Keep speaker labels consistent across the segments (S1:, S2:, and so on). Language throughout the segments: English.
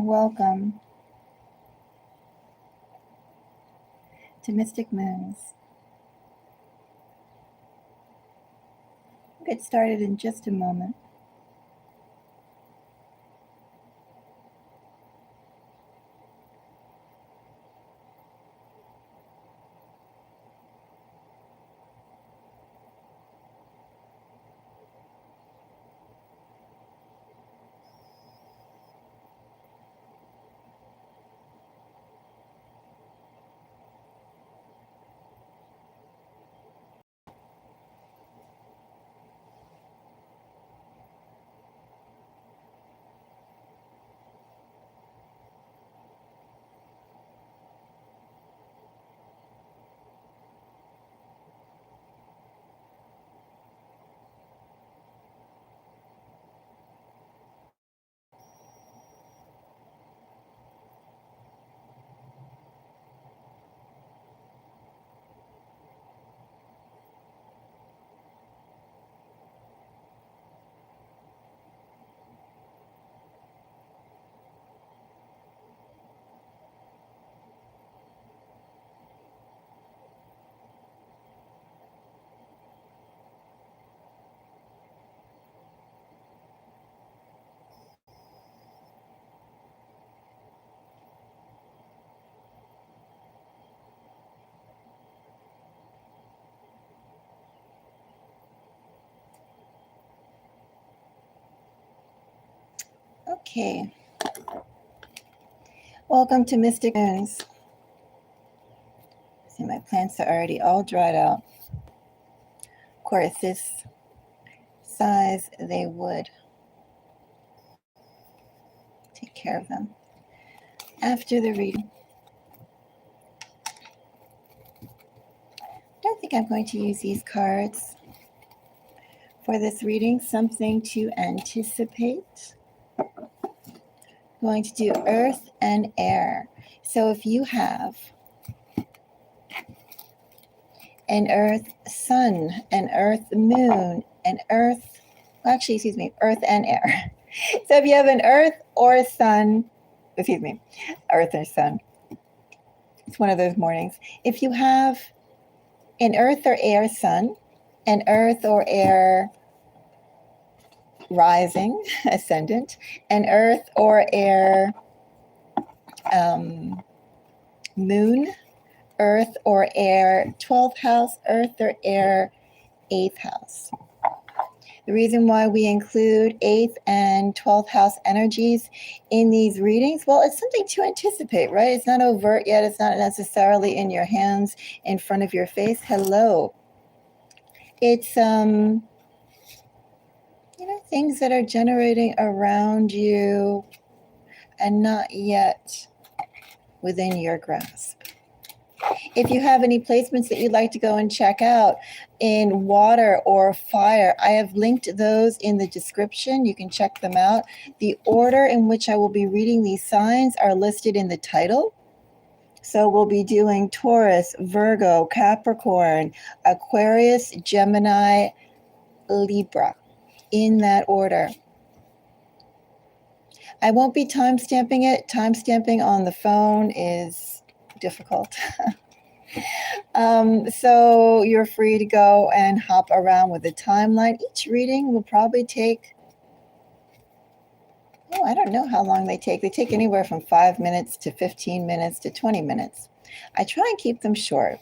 S1: welcome to Mystic Moons. We'll get started in just a moment. Okay. Welcome to Mystic Moons. See, my plants are already all dried out. Of course, this size, they would take care of them after the reading. I don't think I'm going to use these cards for this reading. Something to anticipate. Going to do earth and air. So if you have an earth sun, an earth moon, earth and air. So if you have an earth or sun, earth or sun, it's one of those mornings. If you have an earth or air sun, an earth or air rising, ascendant, an earth or air moon, earth or air 12th house, earth or air 8th house. The reason why we include 8th and 12th house energies in these readings, well, it's something to anticipate, right? It's not overt yet. It's not necessarily in your hands, in front of your face. Hello. It's, things that are generating around you and not yet within your grasp. If you have any placements that you'd like to go and check out in water or fire, I have linked those in the description. You can check them out. The order in which I will be reading these signs are listed in the title. So we'll be doing Taurus, Virgo, Capricorn, Aquarius, Gemini, Libra, in that order. I won't be time-stamping it. Time-stamping on the phone is difficult. So you're free to go and hop around with the timeline. Each reading will probably take, I don't know how long they take. They take anywhere from 5 minutes to 15 minutes to 20 minutes. I try and keep them short.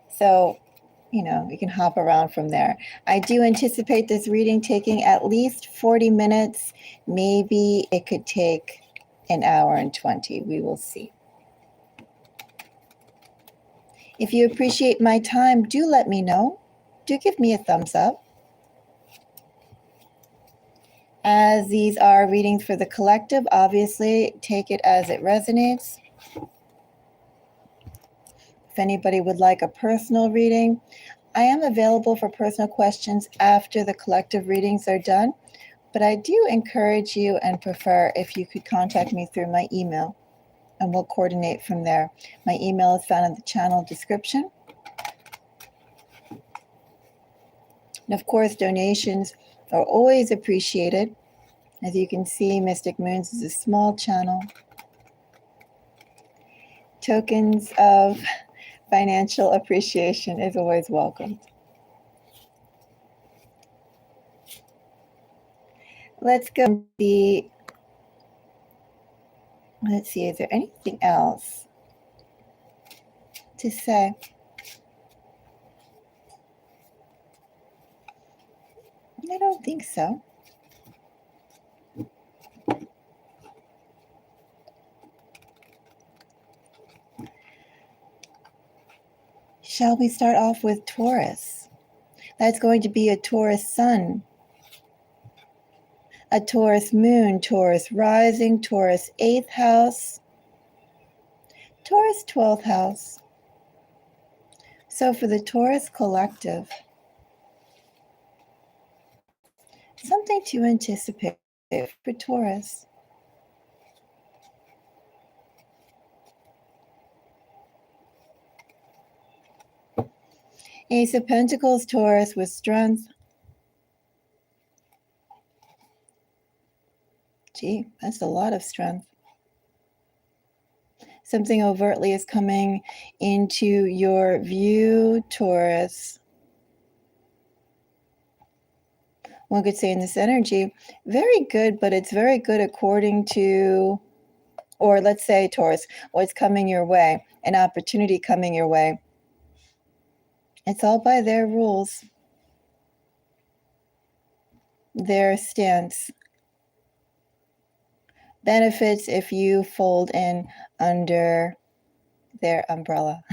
S1: So, you can hop around from there. I do anticipate this reading taking at least 40 minutes. Maybe it could take an hour and 20. We will see. If you appreciate my time, do let me know. Do give me a thumbs up. As these are readings for the collective, obviously take it as it resonates. If anybody would like a personal reading, I am available for personal questions after the collective readings are done, but I do encourage you and prefer if you could contact me through my email, and we'll coordinate from there. My email is found in the channel description. And of course, donations are always appreciated. As you can see, Mystic Moons is a small channel. Tokens of financial appreciation is always welcomed. Let's go and see. Let's see, is there anything else to say? I don't think so. Shall we start off with Taurus? That's going to be a Taurus sun, a Taurus moon, Taurus rising, Taurus 8th house, Taurus 12th house. So for the Taurus collective, something to anticipate for Taurus. Ace of Pentacles, Taurus with strength. Gee, that's a lot of strength. Something overtly is coming into your view, Taurus. One could say in this energy, very good, but it's very good according to, or let's say, Taurus, what's coming your way, an opportunity coming your way. It's all by their rules, their stance. Benefits if you fold in under their umbrella.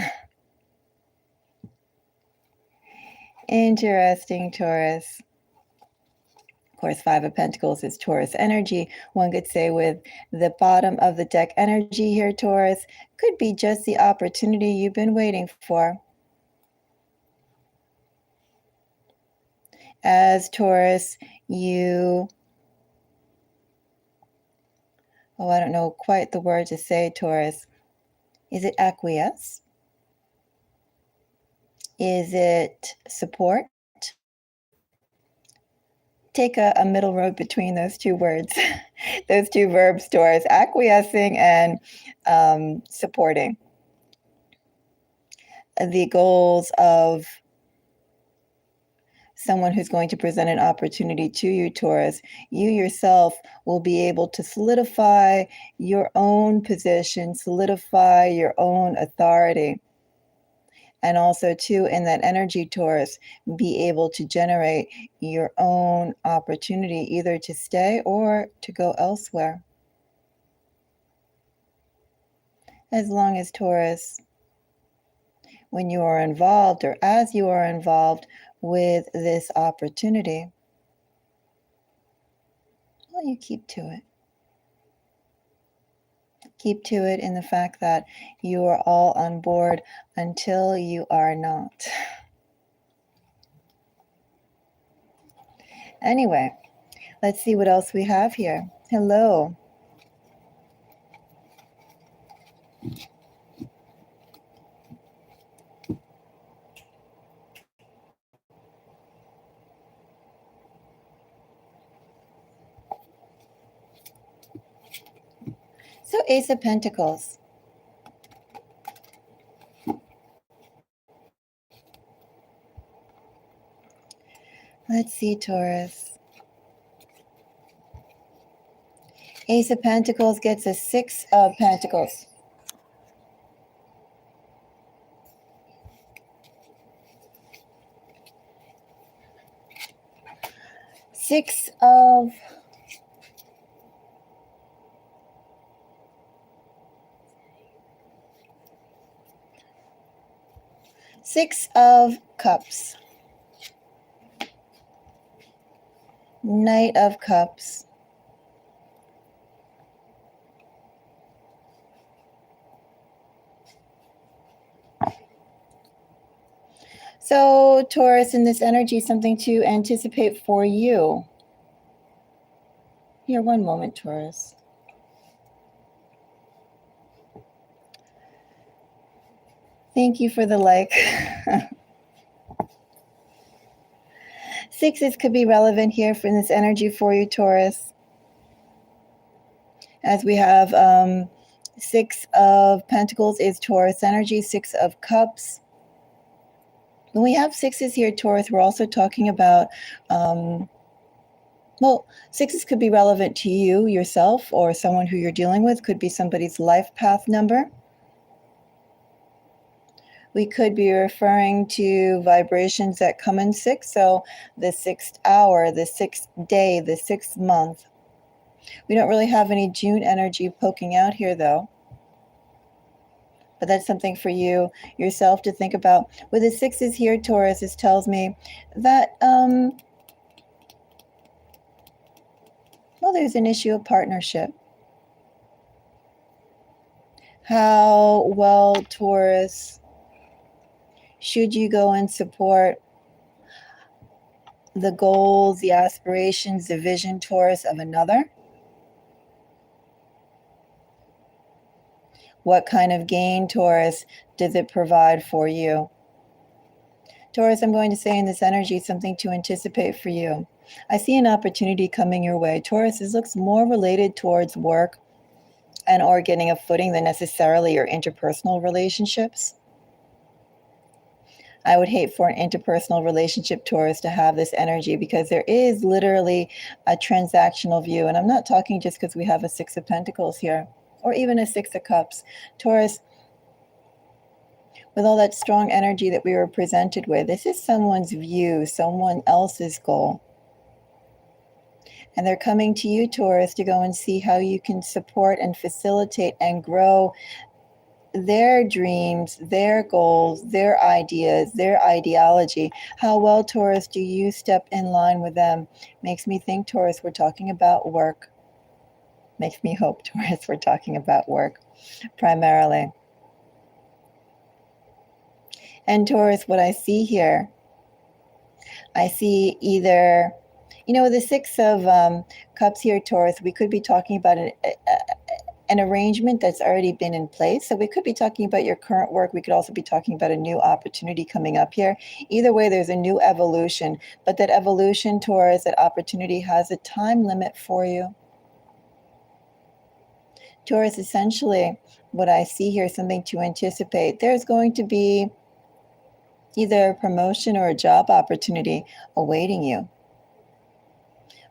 S1: Interesting, Taurus. Of course, Five of Pentacles is Taurus energy. One could say with the bottom of the deck energy here, Taurus, could be just the opportunity you've been waiting for. As Taurus, I don't know quite the word to say, Taurus. Is it acquiesce? Is it support? Take a middle road between those two words, those two verbs, Taurus, acquiescing and supporting the goals of someone who's going to present an opportunity to you, Taurus. You yourself will be able to solidify your own position, solidify your own authority. And also, too, in that energy, Taurus, be able to generate your own opportunity, either to stay or to go elsewhere. As long as, Taurus, when you are involved or as you are involved with this opportunity, well, you keep to it. Keep to it in the fact that you are all on board until you are not. Anyway, let's see what else we have here. Hello. So Ace of Pentacles. Let's see, Taurus. Ace of Pentacles gets a Six of Pentacles. Six of Cups. Knight of Cups. So, Taurus, in this energy, something to anticipate for you. Here, one moment, Taurus. Thank you for the like. Sixes could be relevant here for this energy for you, Taurus. as we have Six of Pentacles is Taurus energy, Six of Cups. When we have sixes here, Taurus, we're also talking about, well, sixes could be relevant to you, yourself, or someone who you're dealing with. Could be somebody's life path number. We could be referring to vibrations that come in six. So the 6th hour, the 6th day, the 6th month. We don't really have any June energy poking out here, though. But that's something for you yourself to think about. With the sixes here, Taurus, this tells me that, well, there's an issue of partnership. How well, Taurus, should you go and support the goals, the aspirations, the vision, Taurus, of another? What kind of gain, Taurus, does it provide for you? Taurus, I'm going to say in this energy something to anticipate for you. I see an opportunity coming your way. Taurus, this looks more related towards work and or getting a footing than necessarily your interpersonal relationships. I would hate for an interpersonal relationship, Taurus, to have this energy, because there is literally a transactional view. And I'm not talking just because we have a Six of Pentacles here, or even a Six of Cups. Taurus, with all that strong energy that we were presented with, this is someone's view, someone else's goal. And they're coming to you, Taurus, to go and see how you can support and facilitate and grow their dreams, their goals, their ideas, their ideology. How well, Taurus, do you step in line with them? Makes me think, Taurus, we're talking about work. Makes me hope, Taurus, we're talking about work primarily. And Taurus, what I see here, I see either, the Six of Cups here, Taurus, we could be talking about an arrangement that's already been in place. So we could be talking about your current work. We could also be talking about a new opportunity coming up here. Either way, there's a new evolution. But that evolution, Taurus, that opportunity has a time limit for you. Taurus, essentially, what I see here is something to anticipate. There's going to be either a promotion or a job opportunity awaiting you.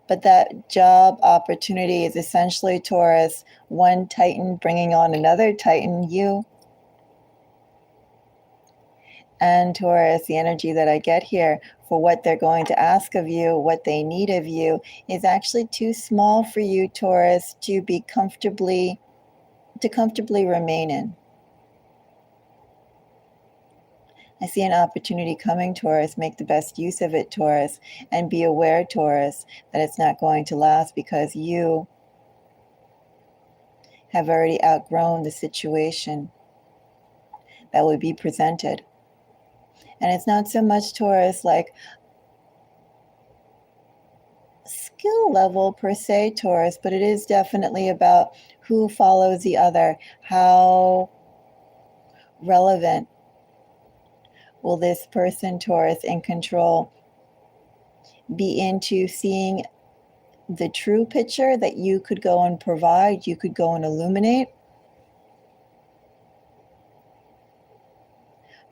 S1: But that job opportunity is essentially, Taurus, one Titan bringing on another Titan, you. And Taurus, the energy that I get here for what they're going to ask of you, what they need of you, is actually too small for you, Taurus, to comfortably remain in. I see an opportunity coming, Taurus. Make the best use of it, Taurus. And be aware, Taurus, that it's not going to last, because you have already outgrown the situation that would be presented. And it's not so much, Taurus, like skill level per se, Taurus, but it is definitely about who follows the other. How relevant will this person, Taurus, in control be into seeing the true picture that you could go and provide, you could go and illuminate?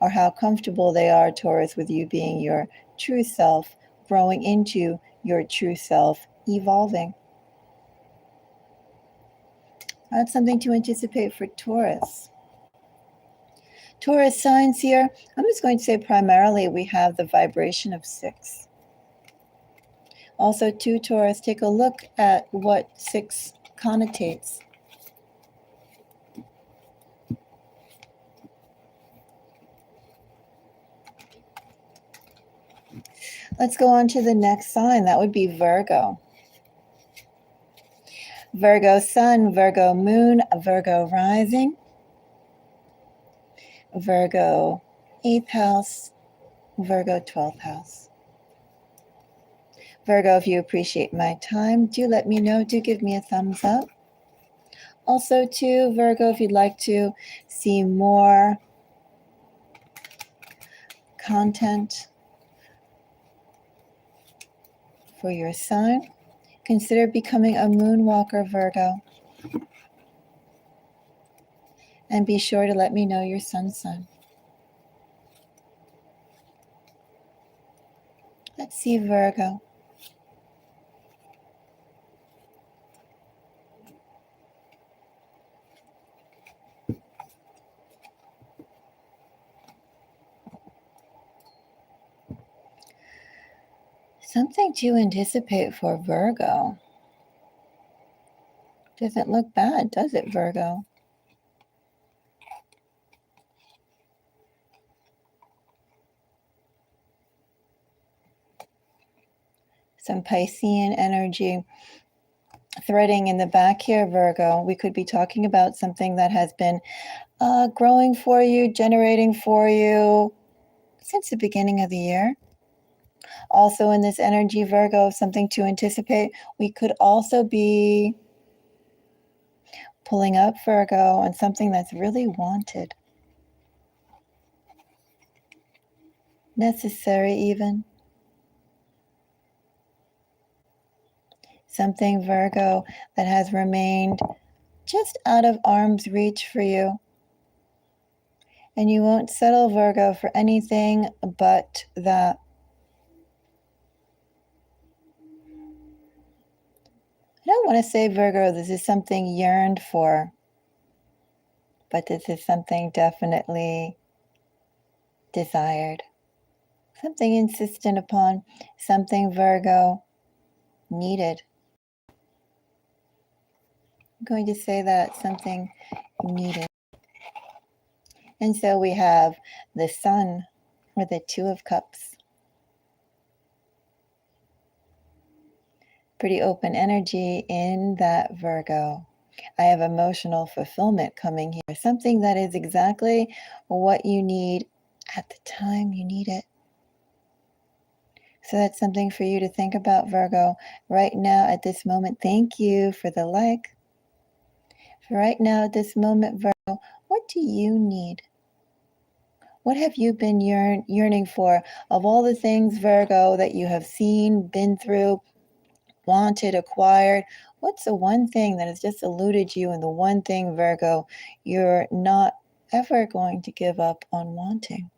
S1: Or how comfortable they are, Taurus, with you being your true self, growing into your true self, evolving. That's something to anticipate for Taurus. Taurus signs here, I'm just going to say primarily we have the vibration of 6. Also, too, Taurus, take a look at what 6 connotates. Let's go on to the next sign. That would be Virgo. Virgo sun, Virgo moon, Virgo rising, Virgo 8th house, Virgo 12th house. Virgo, if you appreciate my time, do let me know. Do give me a thumbs up. Also, too, Virgo, if you'd like to see more content for your sign, consider becoming a moonwalker, Virgo. And be sure to let me know your sun sign. Let's see, Virgo. Something to anticipate for Virgo. Doesn't look bad, does it, Virgo? Some Piscean energy threading in the back here, Virgo. We could be talking about something that has been growing for you, generating for you since the beginning of the year. Also in this energy, Virgo, something to anticipate. We could also be pulling up, Virgo, on something that's really wanted. Necessary even. Something, Virgo, that has remained just out of arm's reach for you. And you won't settle, Virgo, for anything but that. I don't want to say, Virgo, this is something yearned for, but this is something definitely desired. Something insistent upon, something, Virgo, needed. I'm going to say that, something needed. And so we have the Sun, or the Two of Cups. Pretty open energy in that, Virgo. I have emotional fulfillment coming here. Something that is exactly what you need at the time you need it. So that's something for you to think about, Virgo. Right now, at this moment, thank you for the like. For right now, at this moment, Virgo, what do you need? What have you been yearning for? Of all the things, Virgo, that you have seen, been through, wanted, acquired, what's the one thing that has just eluded you, and the one thing, Virgo, you're not ever going to give up on wanting?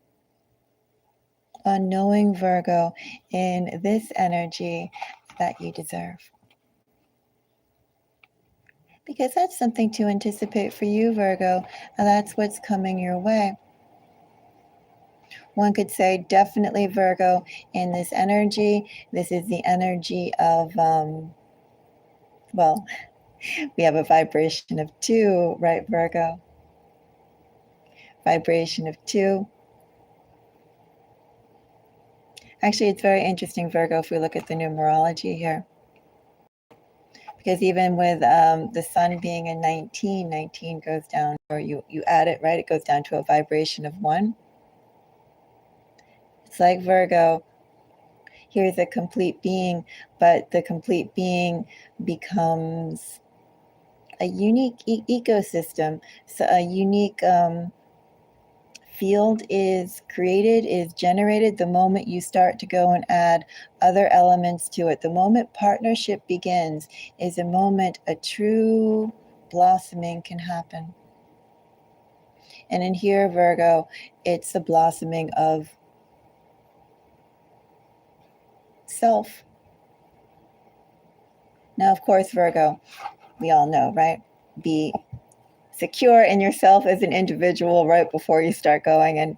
S1: On knowing, Virgo, in this energy that you deserve. Because that's something to anticipate for you, Virgo, and that's what's coming your way. One could say definitely, Virgo, in this energy, this is the energy of, well, we have a vibration of 2, right, Virgo? Vibration of 2. Actually, it's very interesting, Virgo, if we look at the numerology here. Because even with the sun being a 19, 19 goes down, or you add it, right? It goes down to a vibration of 1. It's like, Virgo, here's a complete being, but the complete being becomes a unique ecosystem. So a unique field is created, is generated the moment you start to go and add other elements to it. The moment partnership begins is a moment a true blossoming can happen. And in here, Virgo, it's a blossoming of self. Now, of course, Virgo, we all know, right? Be secure in yourself as an individual right before you start going, and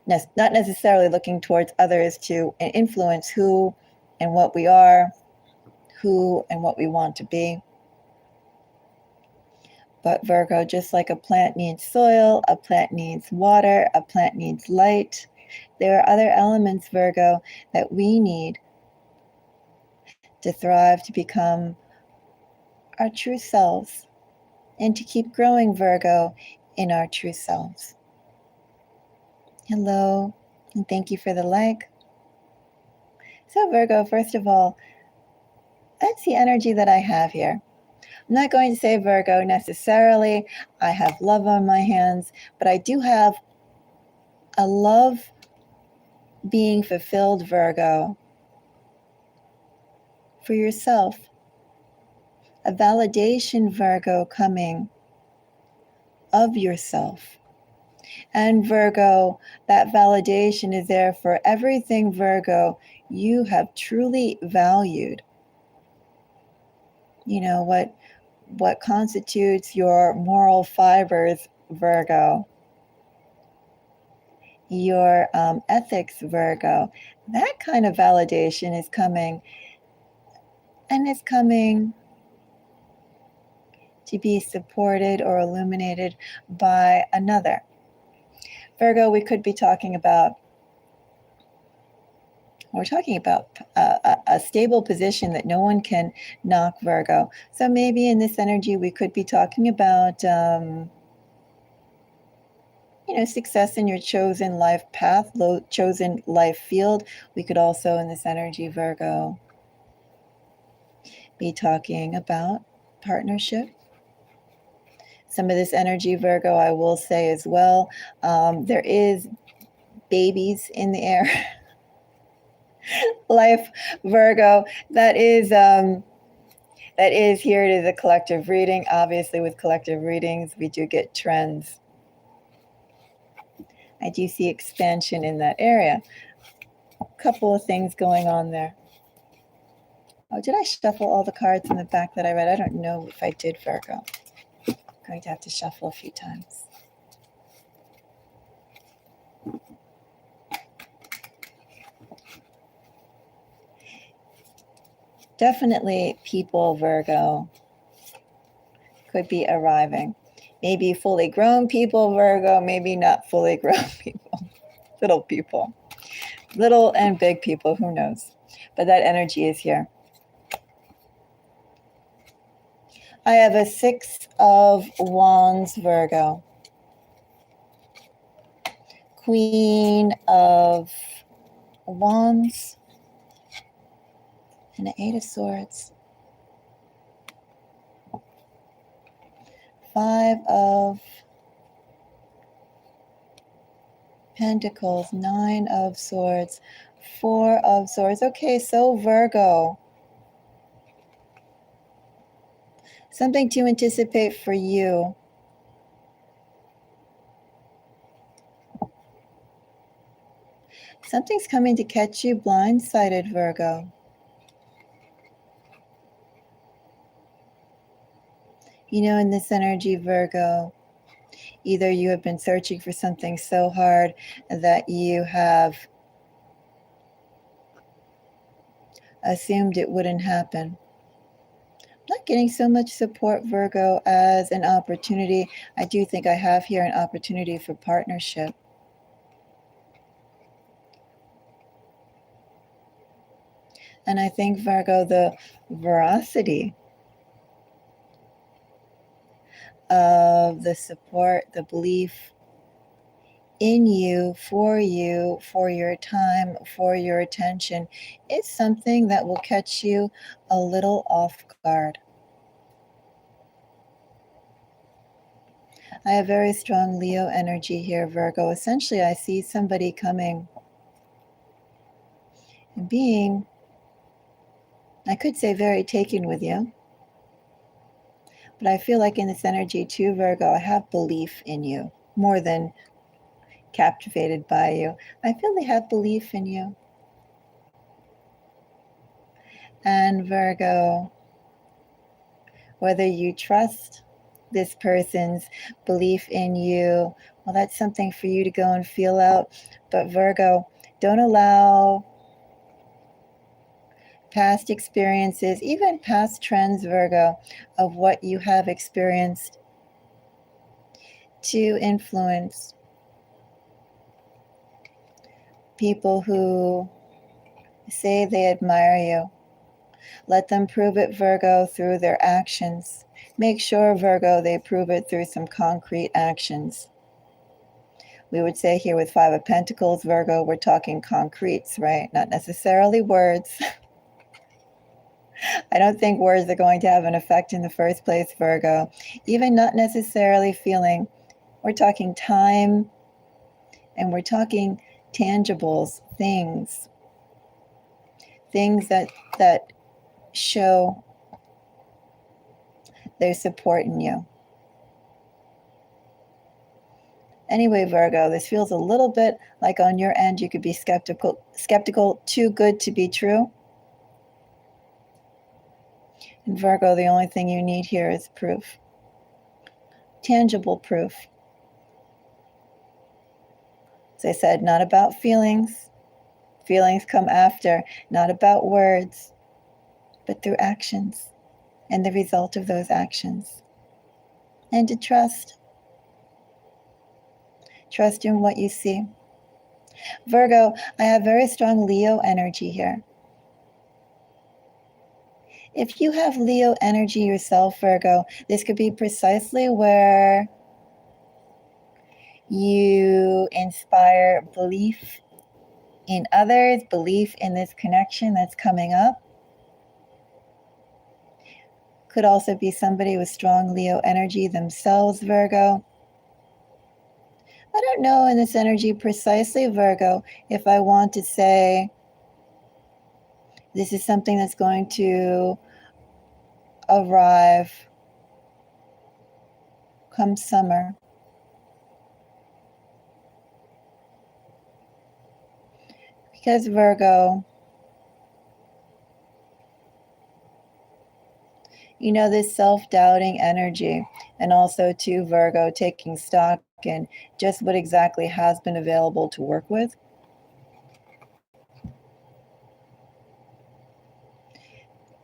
S1: not necessarily looking towards others to influence who and what we are, who and what we want to be. But Virgo, just like a plant needs soil, a plant needs water, a plant needs light, there are other elements, Virgo, that we need to thrive, to become our true selves, and to keep growing, Virgo, in our true selves. Hello, and thank you for the like. So Virgo, first of all, that's the energy that I have here. I'm not going to say, Virgo, necessarily I have love on my hands, but I do have a love being fulfilled, Virgo, for yourself. A validation, Virgo, coming of yourself. And Virgo, that validation is there for everything, Virgo, you have truly valued. You know, what constitutes your moral fibers, Virgo, your ethics, Virgo. That kind of validation is coming, and it's coming to be supported or illuminated by another. Virgo, we could be talking about, we're talking about a stable position that no one can knock, Virgo. So maybe in this energy, we could be talking about, success in your chosen life path, chosen life field. We could also, in this energy, Virgo, be talking about partnership. Some of this energy, Virgo, I will say as well, there is babies in the air. Life, Virgo, that is here. It is a collective reading. Obviously, with collective readings, we do get trends. I do see expansion in that area. A couple of things going on there. Oh, did I shuffle all the cards in the back that I read? I don't know if I did, Virgo. I'm going to have to shuffle a few times. Definitely people, Virgo, could be arriving. Maybe fully grown people, Virgo, maybe not fully grown people. Little people. Little and big people, who knows? But that energy is here. I have a 6 of Wands, Virgo. Queen of Wands. And the 8 of Swords. 5 of Pentacles. 9 of Swords. 4 of Swords. Okay, so Virgo. Something to anticipate for you. Something's coming to catch you blindsided, Virgo. You know, in this energy, Virgo, either you have been searching for something so hard that you have assumed it wouldn't happen. I'm not getting so much support, Virgo, as an opportunity. I do think I have here an opportunity for partnership. And I think, Virgo, the veracity of the support, the belief in you, for your time, for your attention, is something that will catch you a little off guard. I have very strong Leo energy here, Virgo. Essentially, I see somebody coming and being, I could say, very taken with you. But I feel like in this energy too, Virgo, I have belief in you more than captivated by you. I feel they have belief in you. And Virgo, whether you trust this person's belief in you, well, that's something for you to go and feel out. But Virgo, don't allow past experiences, even past trends, Virgo, of what you have experienced to influence people who say they admire you. Let them prove it, Virgo, through their actions. Make sure, Virgo, they prove it through some concrete actions. We would say here with 5 of Pentacles, Virgo, we're talking concretes, right? Not necessarily words. I don't think words are going to have an effect in the first place, Virgo. Even not necessarily feeling. We're talking time, and we're talking tangibles, things that show their support in you. Anyway, Virgo, this feels a little bit like on your end, you could be skeptical, too good to be true. And Virgo, the only thing you need here is proof. Tangible proof. As I said, not about feelings. Feelings come after, not about words, but through actions and the result of those actions. And to trust. Trust in what you see. Virgo, I have very strong Leo energy here. If you have Leo energy yourself, Virgo, this could be precisely where you inspire belief in others, belief in this connection that's coming up. Could also be somebody with strong Leo energy themselves, Virgo. I don't know in this energy precisely, Virgo, if I want to say this is something that's going to arrive come summer. Because Virgo, you know, this self-doubting energy, and also too, Virgo, taking stock in just what exactly has been available to work with.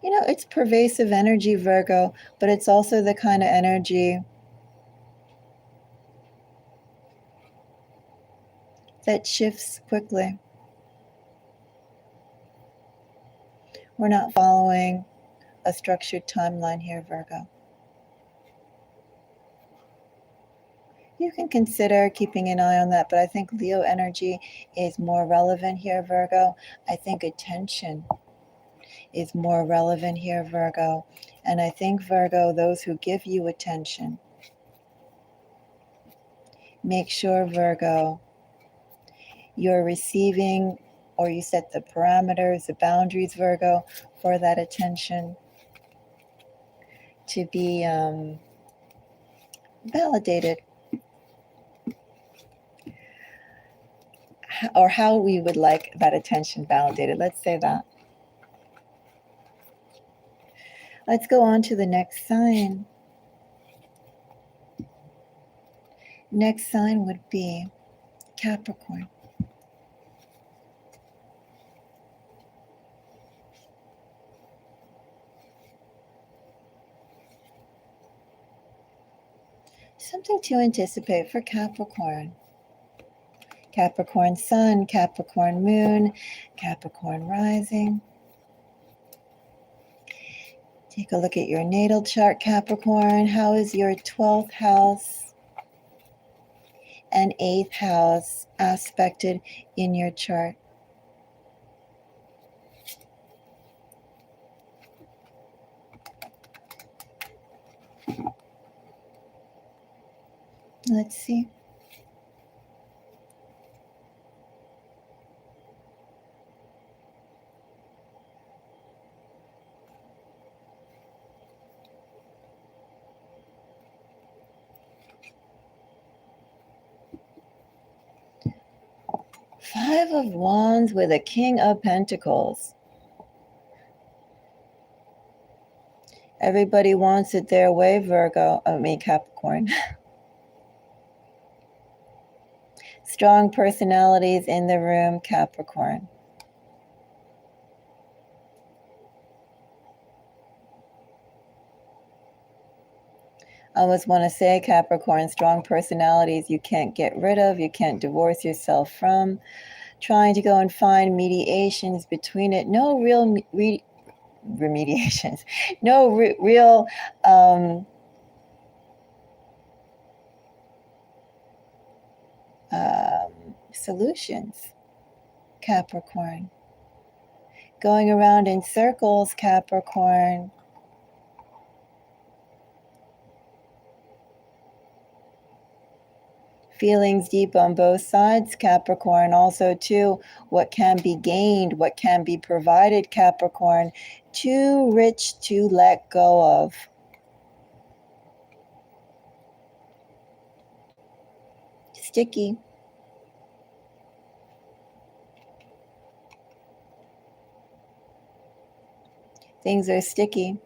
S1: You know, it's pervasive energy, Virgo, but it's also the kind of energy that shifts quickly. We're not following a structured timeline here, Virgo. You can consider keeping an eye on that, but I think Leo energy is more relevant here, Virgo. I think attention is more relevant here, Virgo. And I think, Virgo, those who give you attention, make sure, Virgo, you're receiving, or you set the parameters, the boundaries, Virgo, for that attention to be validated, or how we would like that attention validated. Let's say that. Let's go on to the next sign. Next sign would be Capricorn. Something to anticipate for Capricorn. Capricorn sun, Capricorn moon, Capricorn rising. Take a look at your natal chart, Capricorn. How is your 12th house and 8th house aspected in your chart? Let's see. Five of Wands with a King of Pentacles. Everybody wants it their way, Capricorn. Strong personalities in the room, Capricorn. I always want to say, Capricorn, strong personalities you can't get rid of, you can't divorce yourself from. Trying to go and find mediations between it. No real remediations. No real solutions, Capricorn. Going around in circles, Capricorn. Feelings deep on both sides, Capricorn. Also, too, what can be gained, what can be provided, Capricorn. Too rich to let go of. sticky. Things are sticky.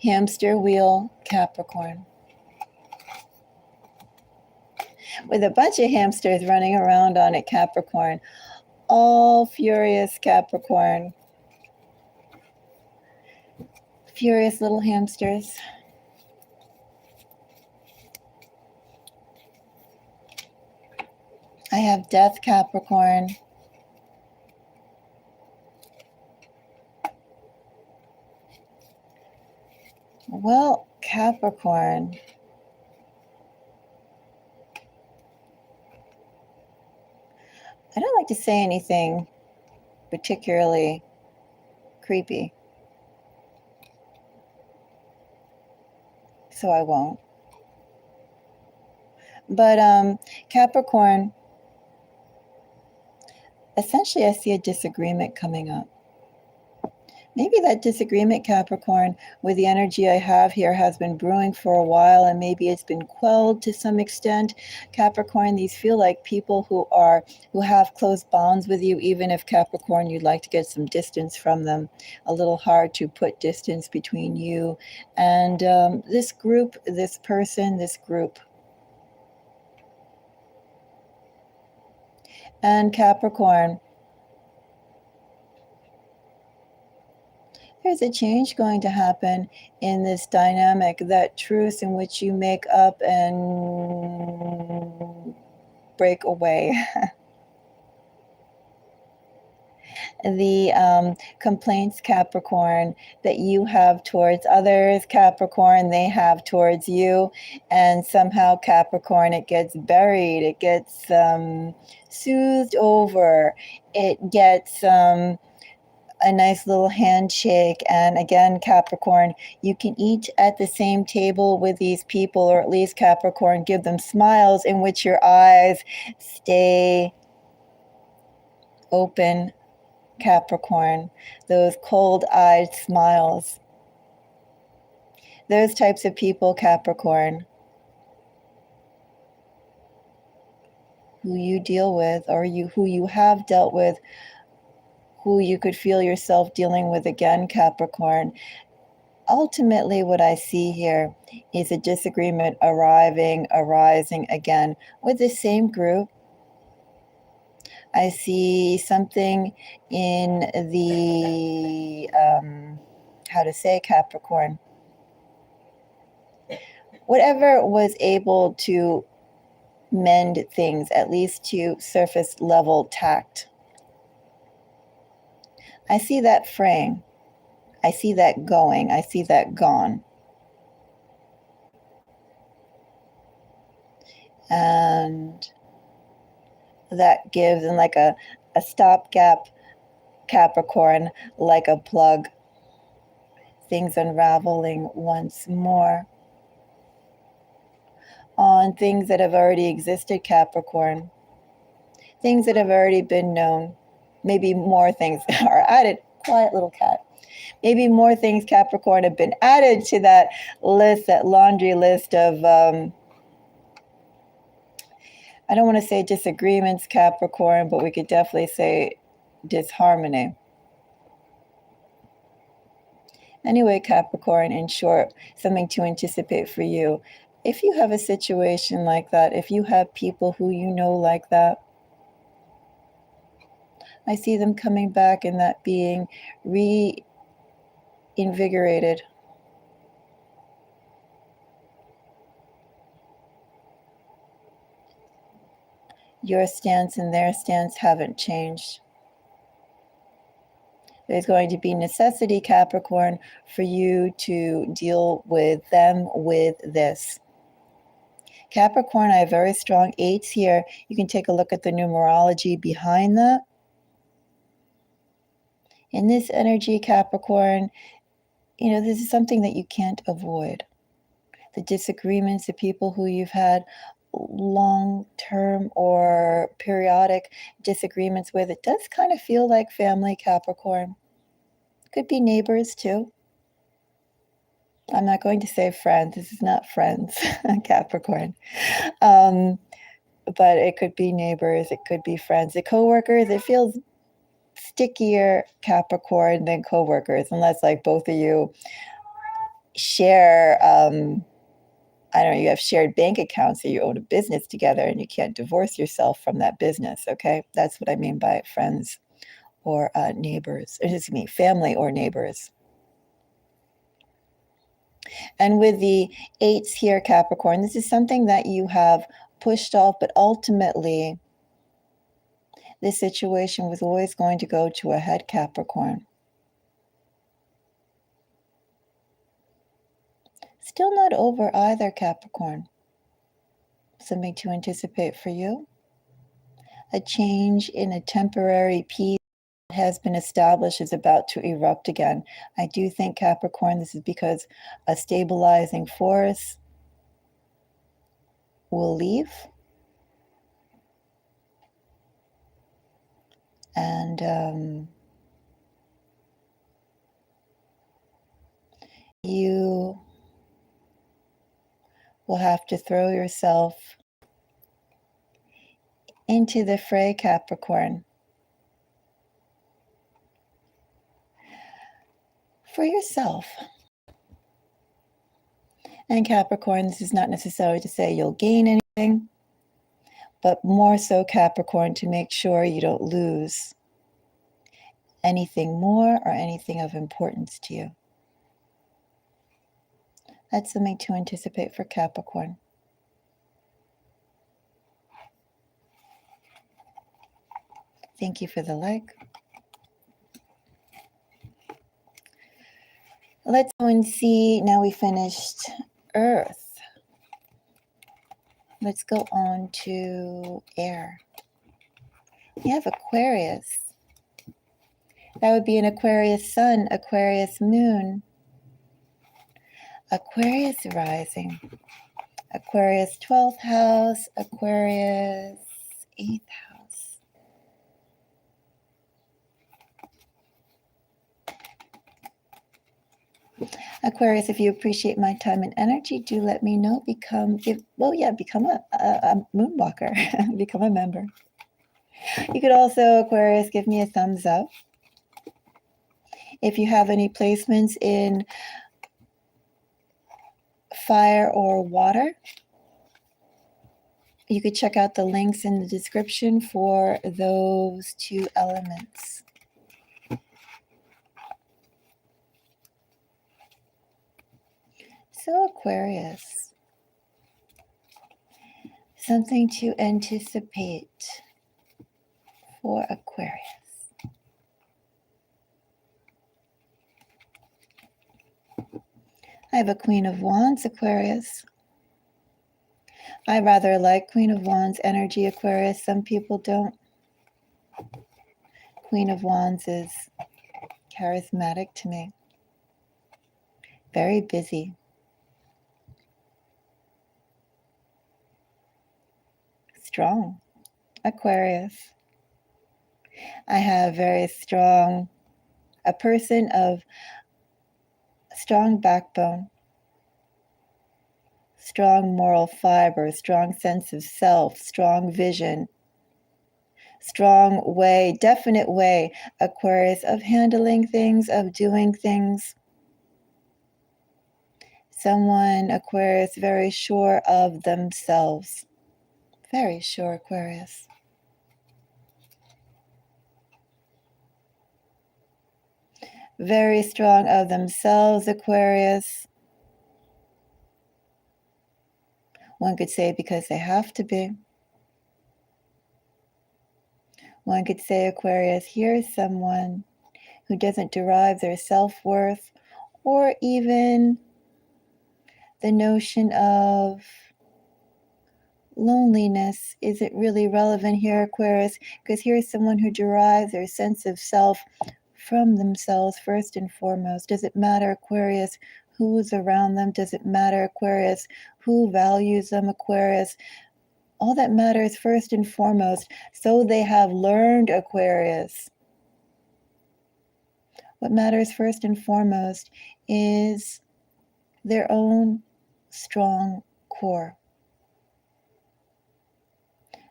S1: Hamster wheel, Capricorn. With a bunch of hamsters running around on it, Capricorn. All furious, Capricorn. Furious little hamsters. I have death, Capricorn. Well, Capricorn. I don't like to say anything particularly creepy, so I won't. But Capricorn, essentially I see a disagreement coming up. Maybe that disagreement, Capricorn, with the energy I have here has been brewing for a while, and maybe it's been quelled to some extent. Capricorn, these feel like people who have close bonds with you, even if, Capricorn, you'd like to get some distance from them. A little hard to put distance between you and this group, this person, this group. And Capricorn, there's a change going to happen in this dynamic, that truce in which you make up and break away. The complaints, Capricorn, that you have towards others, Capricorn, they have towards you, and somehow, Capricorn, it gets buried, it gets soothed over, it gets a nice little handshake. And again, Capricorn, you can eat at the same table with these people, or at least, Capricorn, give them smiles in which your eyes stay open, Capricorn, those cold-eyed smiles. Those types of people, Capricorn, who you deal with, or who you have dealt with, who you could feel yourself dealing with again, Capricorn. Ultimately, what I see here is a disagreement arising again with the same group. I see something in the, Capricorn. Whatever was able to mend things, at least to surface level tact. I see that fraying. I see that going. I see that gone. And that gives, in like a stopgap, Capricorn, like a plug, things unraveling once more on things that have already existed, Capricorn, things that have already been known. Maybe more things are added. Quiet little cat. Maybe more things, Capricorn, have been added to that list, that laundry list of, I don't want to say disagreements, Capricorn, but we could definitely say disharmony. Anyway, Capricorn, in short, something to anticipate for you. If you have a situation like that, if you have people who you know like that, I see them coming back and that being reinvigorated. Your stance and their stance haven't changed. There's going to be necessity, Capricorn, for you to deal with them with this. Capricorn, I have very strong 8s here. You can take a look at the numerology behind that. In this energy, Capricorn, this is something that you can't avoid. The disagreements, the people who you've had long-term or periodic disagreements with, it does kind of feel like family, Capricorn. Could be neighbors too. I'm not going to say friends. This is not friends, Capricorn. But it could be neighbors. It could be friends. The coworkers, it feels stickier, Capricorn, than coworkers, unless like both of you share, I don't know, you have shared bank accounts, or you own a business together and you can't divorce yourself from that business, okay? That's what I mean by friends or neighbors, excuse me, family or neighbors. And with the eights here, Capricorn, this is something that you have pushed off, but ultimately this situation was always going to go to a head, Capricorn. Still not over either, Capricorn. Something to anticipate for you. A change in a temporary peace that has been established is about to erupt again. I do think, Capricorn, this is because a stabilizing force will leave. And you will have to throw yourself into the fray, Capricorn, for yourself. And Capricorn, this is not necessarily to say you'll gain anything, but more so, Capricorn, to make sure you don't lose anything more or anything of importance to you. That's something to anticipate for Capricorn. Thank you for the like. Let's go and see. Now we finished Earth. Let's go on to air. We have Aquarius. That would be an Aquarius sun, Aquarius moon, Aquarius rising, Aquarius 12th house, Aquarius 8th house. Aquarius, if you appreciate my time and energy, do let me know. Become a moonwalker. Become a member. You could also, Aquarius, give me a thumbs up. If you have any placements in fire or water, you could check out the links in the description for those two elements. So Aquarius, something to anticipate for Aquarius. I have a Queen of Wands, Aquarius. I rather like Queen of Wands energy, Aquarius. Some people don't. Queen of Wands is charismatic to me. Very busy. Strong. Aquarius. I have very strong, a person of strong backbone, strong moral fiber, strong sense of self, strong vision, strong way, definite way, Aquarius, of handling things, of doing things. Someone, Aquarius, very sure of themselves. Very sure, Aquarius. Very strong of themselves, Aquarius. One could say because they have to be. One could say, Aquarius, here's someone who doesn't derive their self-worth or even the notion of loneliness isn't really relevant here, Aquarius, because here's someone who derives their sense of self from themselves first and foremost. Does it matter, Aquarius, who's around them? Does it matter, Aquarius, who values them, Aquarius? All that matters first and foremost, so they have learned, Aquarius. What matters first and foremost is their own strong core.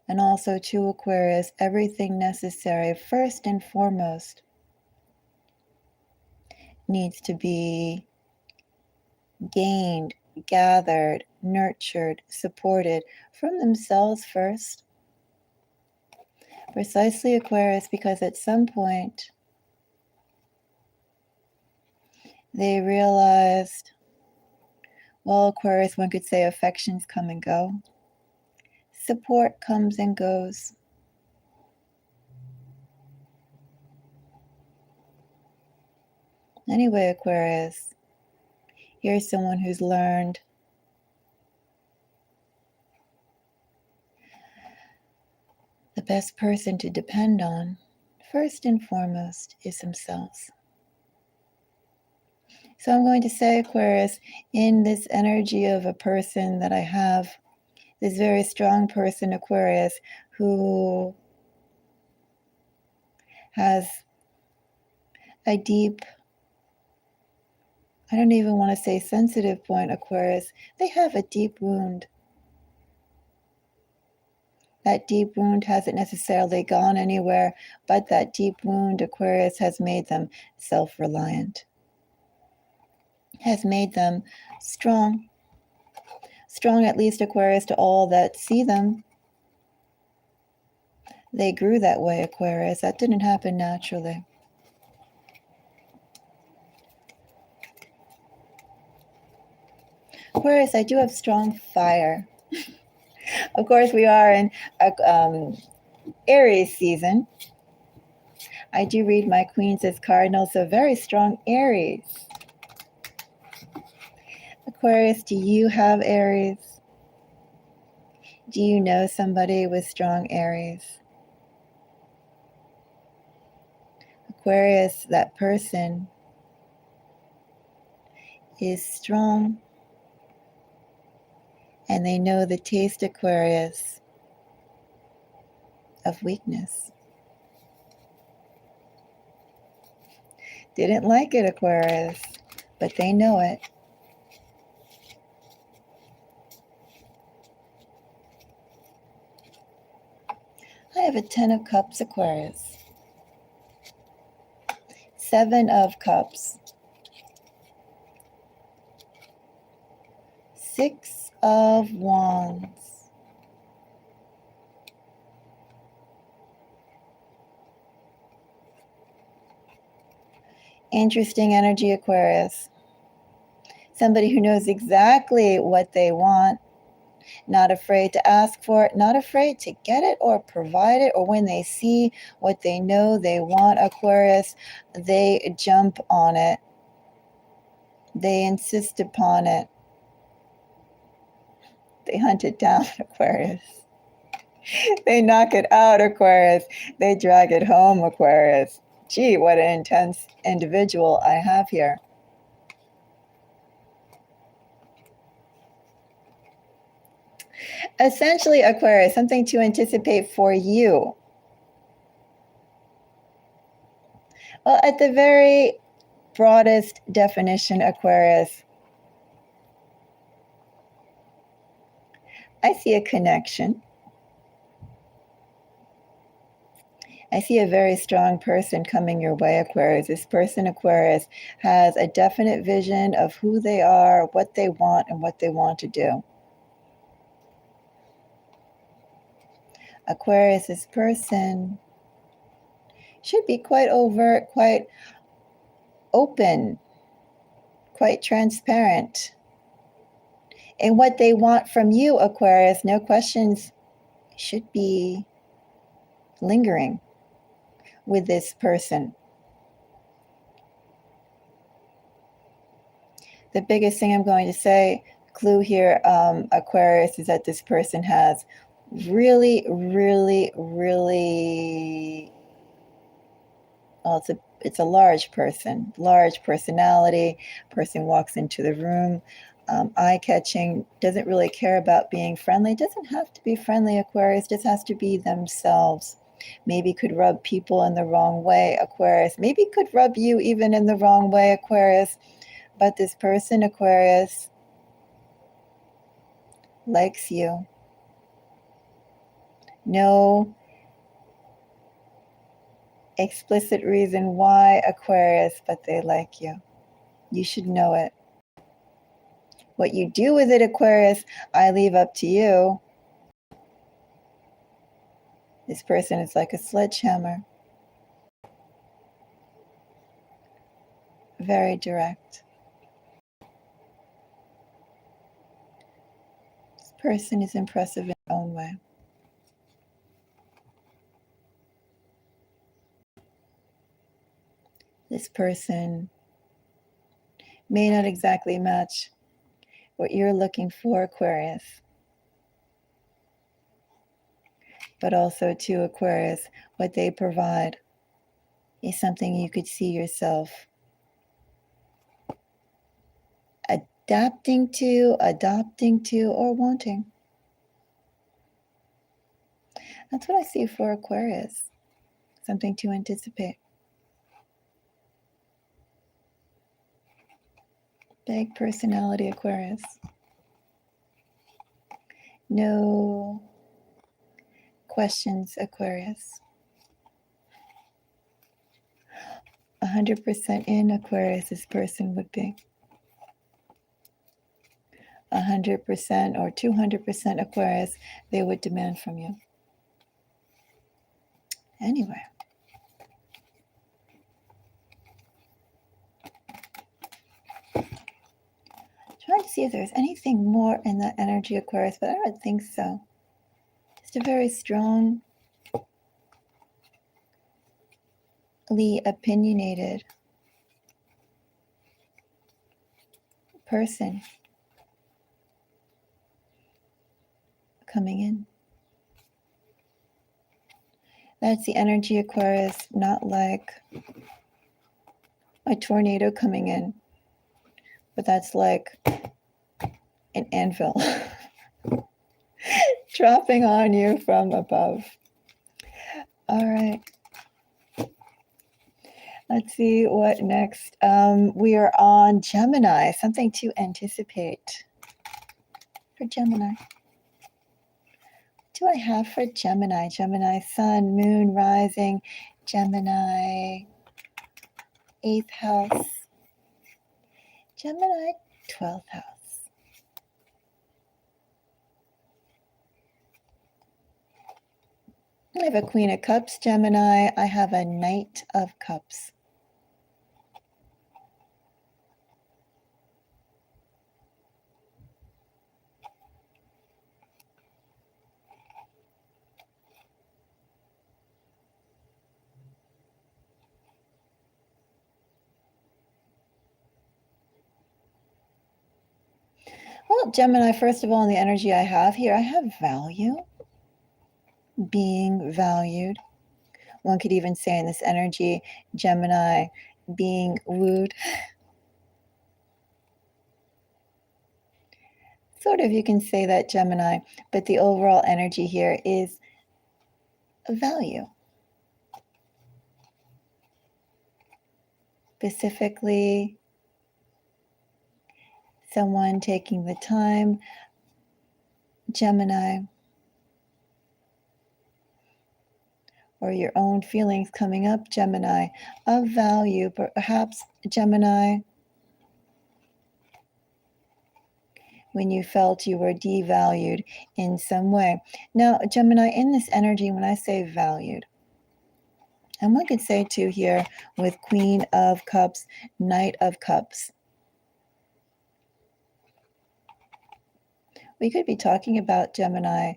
S1: And also to Aquarius, everything necessary, first and foremost, needs to be gained, gathered, nurtured, supported from themselves first. Precisely, Aquarius, because at some point they realized, well, Aquarius, one could say affections come and go. Support comes and goes. Anyway, Aquarius, here's someone who's learned the best person to depend on, first and foremost, is themselves. So I'm going to say, Aquarius, in this energy of a person that I have, this very strong person, Aquarius, who has a deep, I don't even want to say sensitive point, Aquarius. They have a deep wound. That deep wound hasn't necessarily gone anywhere, but that deep wound, Aquarius, has made them self-reliant, has made them strong. Strong, at least, Aquarius, to all that see them. They grew that way, Aquarius. That didn't happen naturally. Aquarius, I do have strong fire. Of course, we are in Aries season. I do read my queens as cardinals, so very strong Aries. Aquarius, do you have Aries? Do you know somebody with strong Aries? Aquarius, that person is strong, and they know the taste, Aquarius, of weakness. Didn't like it, Aquarius, but they know it. I have a 10 of Cups, Aquarius. 7 of Cups. 6 of Wands. Interesting energy, Aquarius. Somebody who knows exactly what they want, not afraid to ask for it, not afraid to get it or provide it, or when they see what they know they want, Aquarius, they jump on it. They insist upon it. They hunt it down, Aquarius. They knock it out, Aquarius. They drag it home, Aquarius. Gee, what an intense individual I have here. Essentially, Aquarius, something to anticipate for you. Well, at the very broadest definition, Aquarius, I see a connection. I see a very strong person coming your way, Aquarius. This person, Aquarius, has a definite vision of who they are, what they want, and what they want to do. Aquarius, this person should be quite overt, quite open, quite transparent in what they want from you, Aquarius. No questions should be lingering with this person. The biggest thing I'm going to say, clue here, Aquarius, is that this person has really, well, it's a large person, large personality. Person walks into the room, eye-catching, doesn't really care about being friendly. Doesn't have to be friendly, Aquarius, just has to be themselves. Maybe could rub people in the wrong way, Aquarius. Maybe could rub you even in the wrong way, Aquarius. But this person, Aquarius, likes you. No explicit reason why, Aquarius, but they like you. You should know it. What you do with it, Aquarius, I leave up to you. This person is like a sledgehammer. Very direct. This person is impressive in their own way. This person may not exactly match what you're looking for, Aquarius. But also to Aquarius, what they provide is something you could see yourself adapting to, adopting to, or wanting. That's what I see for Aquarius. Something to anticipate. Big personality, Aquarius. No questions, Aquarius. 100% in, Aquarius, this person would be. 100% or 200% Aquarius, they would demand from you. Anyway. Trying to see if there's anything more in that energy, Aquarius, but I don't think so. Just a very strongly opinionated person coming in. That's the energy, Aquarius, not like a tornado coming in, but that's like an anvil dropping on you from above. All right. Let's see what next. We are on Gemini, something to anticipate for Gemini. What do I have for Gemini? Gemini, sun, moon, rising, Gemini, 8th house, Gemini, 12th house. I have a Queen of Cups, Gemini. I have a Knight of Cups. Well, Gemini, first of all, in the energy I have here, I have value, being valued. One could even say in this energy, Gemini, being wooed. Sort of, you can say that, Gemini, but the overall energy here is value. Specifically, someone taking the time, Gemini, or your own feelings coming up, Gemini, of value, but perhaps, Gemini, when you felt you were devalued in some way. Now, Gemini, in this energy, when I say valued, and one could say too here with Queen of Cups, Knight of Cups, we could be talking about Gemini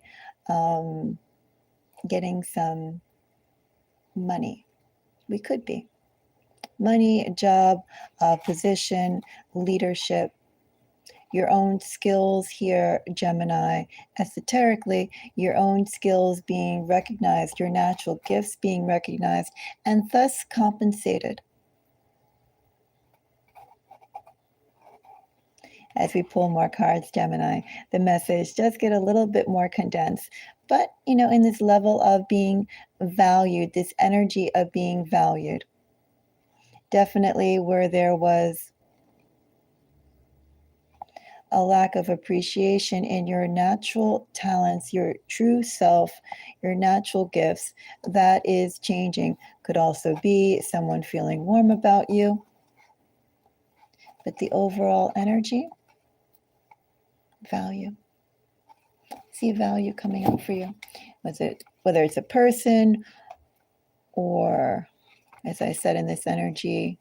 S1: getting some money. We could be. Money, a job, a position, leadership, your own skills here, Gemini, esoterically, your own skills being recognized, your natural gifts being recognized, and thus compensated. As we pull more cards, Gemini, the message does get a little bit more condensed. But, in this level of being valued, this energy of being valued, definitely where there was a lack of appreciation in your natural talents, your true self, your natural gifts, that is changing. Could also be someone feeling warm about you. But the overall energy, value. See value coming out for you. Whether it's a person or, as I said in this energy,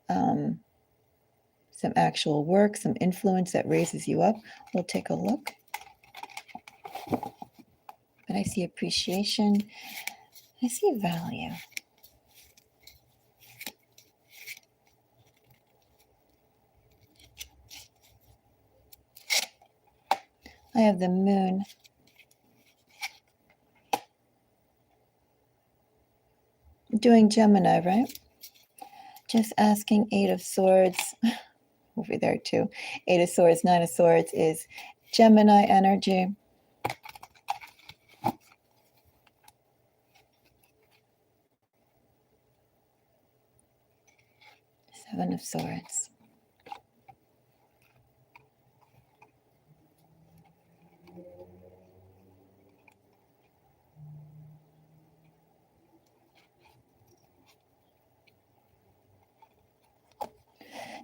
S1: some actual work, some influence that raises you up. We'll take a look. But I see appreciation. I see value. I have the moon. Doing Gemini, right? Just asking 8 of Swords. Over there too. 8 of Swords, 9 of Swords is Gemini energy. 7 of Swords.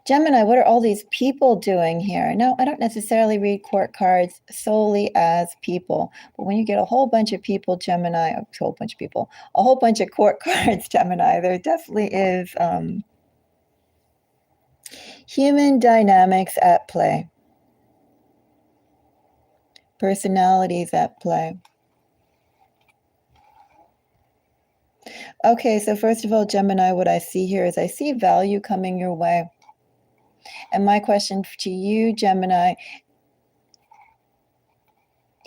S1: Gemini, what are all these people doing here? No, I don't necessarily read court cards solely as people. But when you get a whole bunch of people, Gemini, a whole bunch of court cards, Gemini, there definitely is human dynamics at play. Personalities at play. Okay, so first of all, Gemini, what I see here is I see value coming your way. And my question to you, Gemini,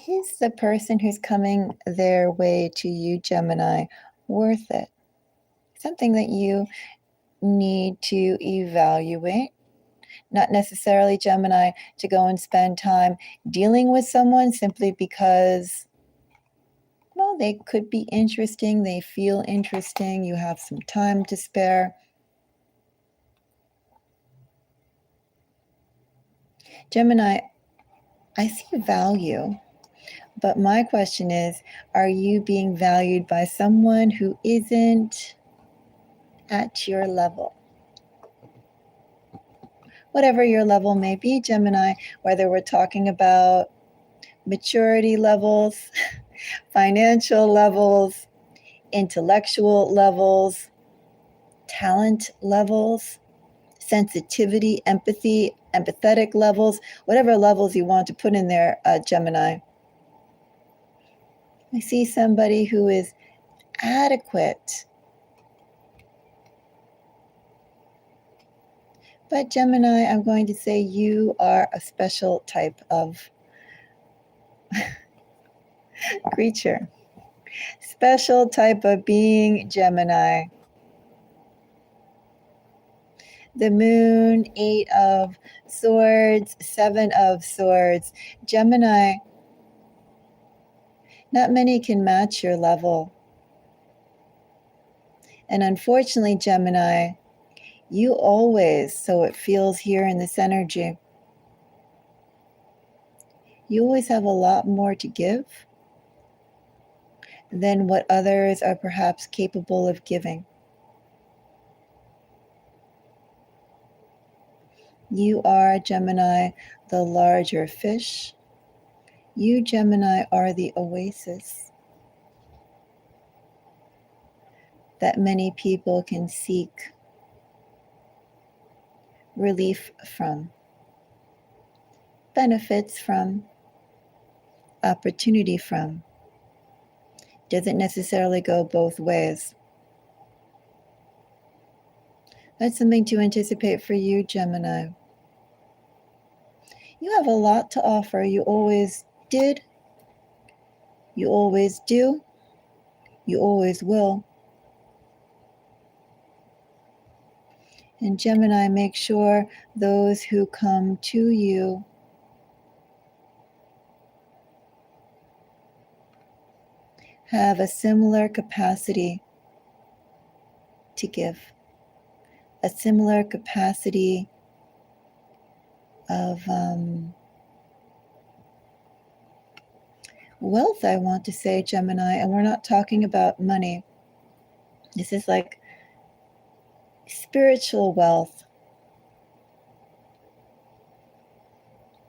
S1: is the person who's coming their way to you, Gemini, worth it? Something that you need to evaluate. Not necessarily, Gemini, to go and spend time dealing with someone simply because, well, they could be interesting, they feel interesting, you have some time to spare. Gemini, I see value, but my question is, are you being valued by someone who isn't at your level? Whatever your level may be, Gemini, whether we're talking about maturity levels, financial levels, intellectual levels, talent levels, sensitivity, empathy, empathetic levels, whatever levels you want to put in there, Gemini. I see somebody who is adequate. But Gemini, I'm going to say you are a special type of creature. Special type of being, Gemini. The moon, 8 of Swords, 7 of Swords. Gemini, not many can match your level. And unfortunately, Gemini, you always, so it feels here in this energy, you always have a lot more to give than what others are perhaps capable of giving. You are, Gemini, the larger fish. You, Gemini, are the oasis that many people can seek relief from, benefits from, opportunity from. Doesn't necessarily go both ways. That's something to anticipate for you, Gemini. You have a lot to offer. You always did. You always do. You always will. And Gemini, make sure those who come to you have a similar capacity to give, a similar capacity of wealth, I want to say, Gemini. And we're not talking about money. This is like spiritual wealth.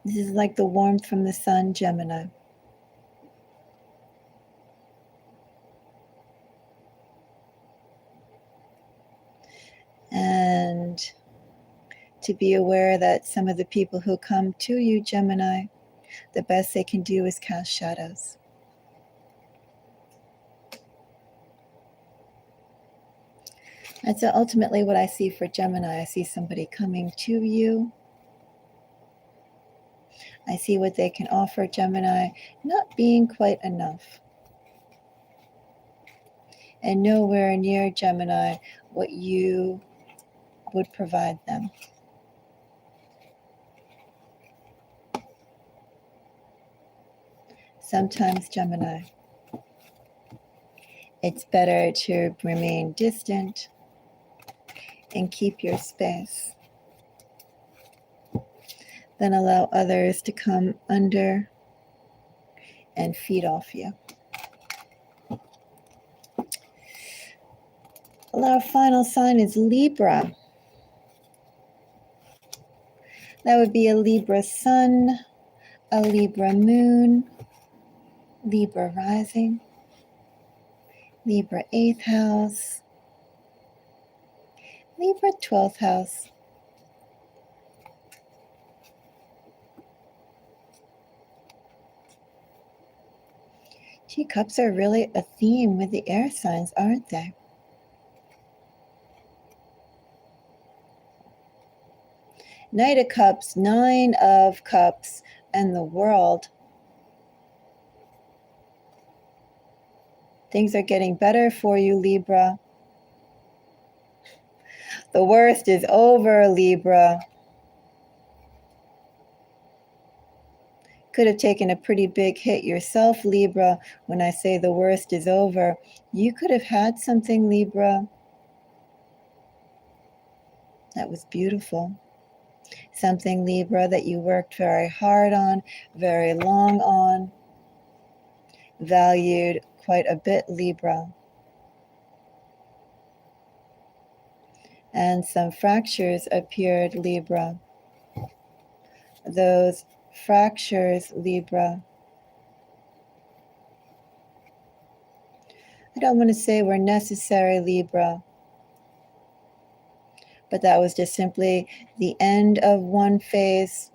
S1: This is like the warmth from the sun, Gemini. And to be aware that some of the people who come to you, Gemini, the best they can do is cast shadows. And so ultimately what I see for Gemini, I see somebody coming to you. I see what they can offer, Gemini, not being quite enough. And nowhere near, Gemini, what you would provide them. Sometimes, Gemini, it's better to remain distant and keep your space than allow others to come under and feed off you. Well, our final sign is Libra. That would be a Libra sun, a Libra moon, Libra rising, Libra 8th house, Libra 12th house. Gee, cups are really a theme with the air signs, aren't they? Knight of Cups, 9 of Cups, and the World. Things are getting better for you, Libra. The worst is over, Libra. Could have taken a pretty big hit yourself, Libra, when I say the worst is over. You could have had something, Libra, that was beautiful. Something, Libra, that you worked very hard on, very long on, valued quite a bit, Libra. And some fractures appeared, Libra. Those fractures, Libra, I don't want to say were necessary, Libra, but that was just simply the end of one phase,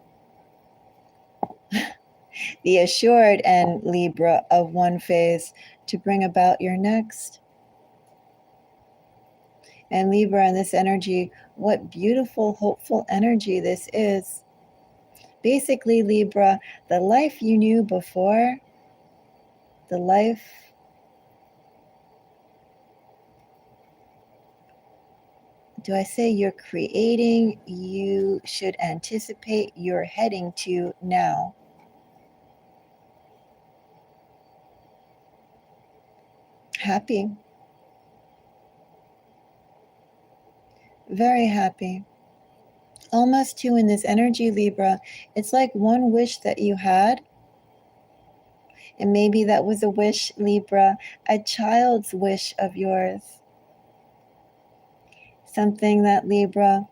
S1: the assured end, Libra, of one phase to bring about your next. And Libra, in this energy, what beautiful, hopeful energy this is. Basically, Libra, the life you knew before, the life do I say you're creating, you should anticipate you're heading to now. Happy. Very happy. Almost two in this energy, Libra. It's like one wish that you had. And maybe that was a wish, Libra, a child's wish of yours. Something that, Libra,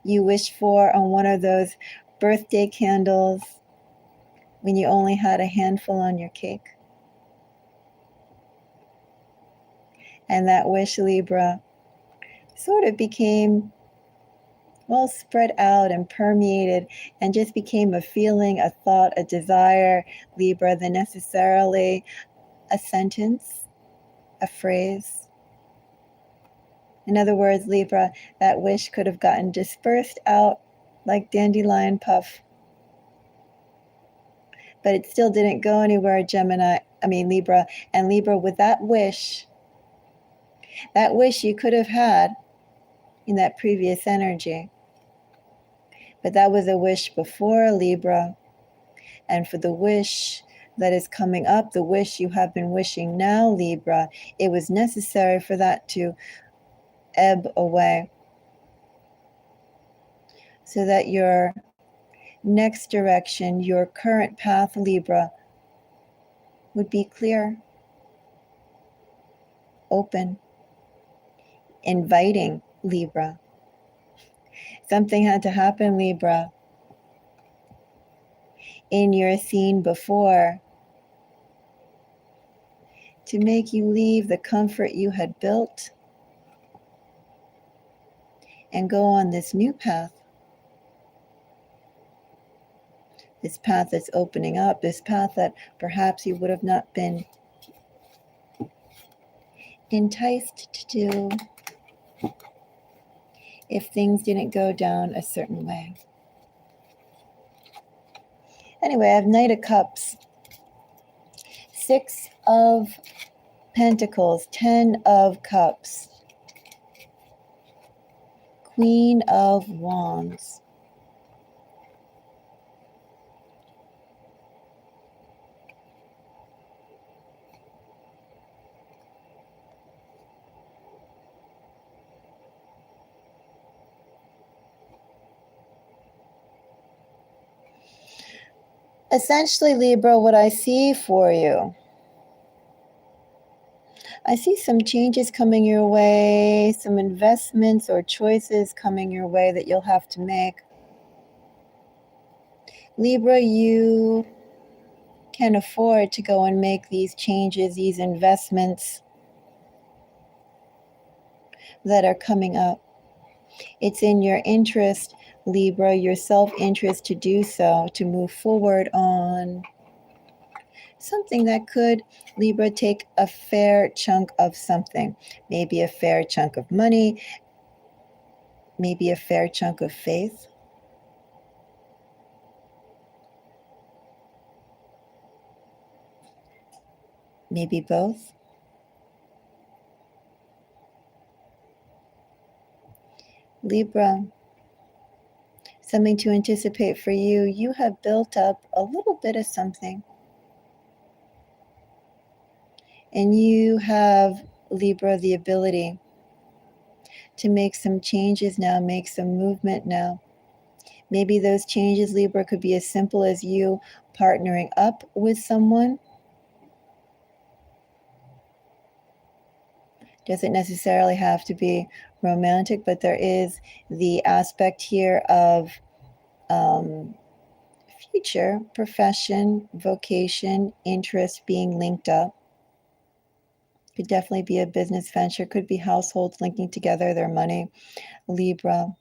S1: you wished for on one of those birthday candles when you only had a handful on your cake. And that wish, Libra, sort of became, well, spread out and permeated and just became a feeling, a thought, a desire, Libra, than necessarily a sentence, a phrase. In other words, Libra, that wish could have gotten dispersed out like dandelion puff. But it still didn't go anywhere, Libra. And Libra, with that wish you could have had in that previous energy. But that was a wish before, Libra. And for the wish that is coming up, the wish you have been wishing now, Libra, it was necessary for that to ebb away so that your next direction, your current path, Libra, would be clear, open, inviting, Libra. Something had to happen, Libra, in your scene before to make you leave the comfort you had built and go on this new path. This path that's opening up, this path that perhaps you would have not been enticed to do if things didn't go down a certain way. Anyway, I have Knight of Cups, 6 of Pentacles, 10 of Cups, Queen of Wands. Essentially, Libra, what I see for you, I see some changes coming your way, some investments or choices coming your way that you'll have to make. Libra, you can afford to go and make these changes, these investments that are coming up. It's in your interest, Libra, your self-interest to do so, to move forward on something that could, Libra, take a fair chunk of something. Maybe a fair chunk of money, maybe a fair chunk of faith. Maybe both. Libra, something to anticipate for you. You have built up a little bit of something. And you have, Libra, the ability to make some changes now, make some movement now. Maybe those changes, Libra, could be as simple as you partnering up with someone. Doesn't necessarily have to be romantic, but there is the aspect here of future, profession, vocation, interest being linked up. Could definitely be a business venture, could be households linking together their money, Libra.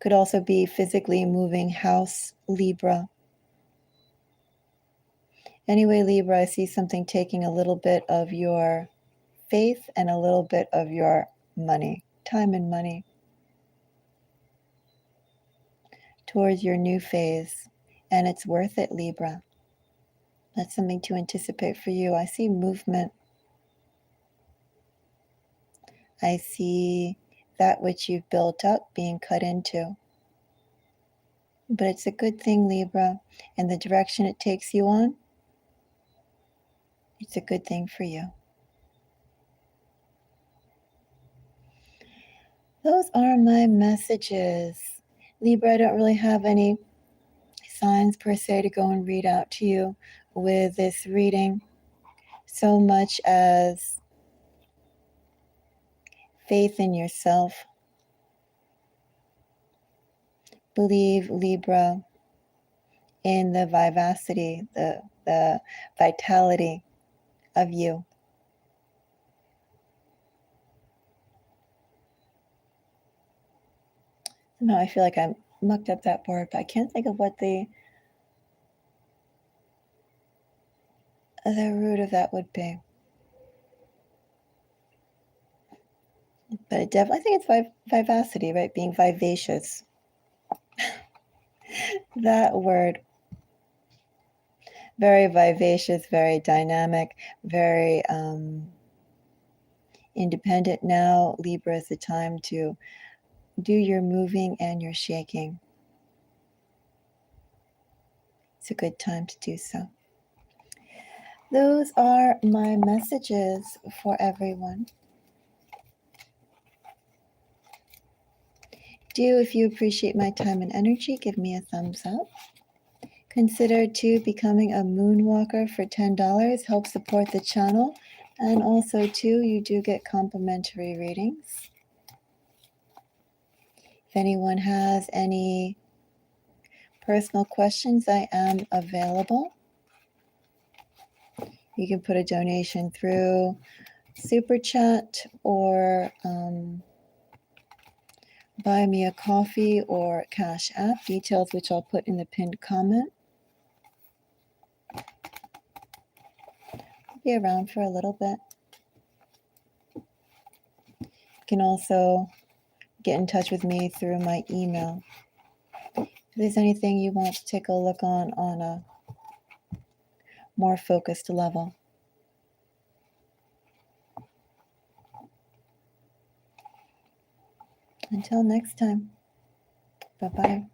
S1: Could also be physically moving house, Libra. Anyway, Libra, I see something taking a little bit of your faith and a little bit of your money, time and money, towards your new phase. And it's worth it, Libra. That's something to anticipate for you. I see movement. I see that which you've built up being cut into. But it's a good thing, Libra, and the direction it takes you on, it's a good thing for you. Those are my messages. Libra, I don't really have any signs per se to go and read out to you with this reading, so much as faith in yourself. Believe, Libra, in the vivacity, the vitality of you. Somehow I feel like I mucked up that word, but I can't think of what the root of that would be. But it definitely, I think it's vivacity, right? Being vivacious. That word. Very vivacious, very dynamic, very independent. Now, Libra, is the time to do your moving and your shaking. It's a good time to do so. Those are my messages for everyone. If you appreciate my time and energy, give me a thumbs up. Consider too becoming a moonwalker for $10. Help support the channel. And also too, you do get complimentary readings. If anyone has any personal questions, I am available. You can put a donation through Super Chat or buy me a coffee or Cash App, details which I'll put in the pinned comment. I'll be around for a little bit. You can also get in touch with me through my email. If there's anything you want to take a look on a more focused level. Until next time, bye-bye.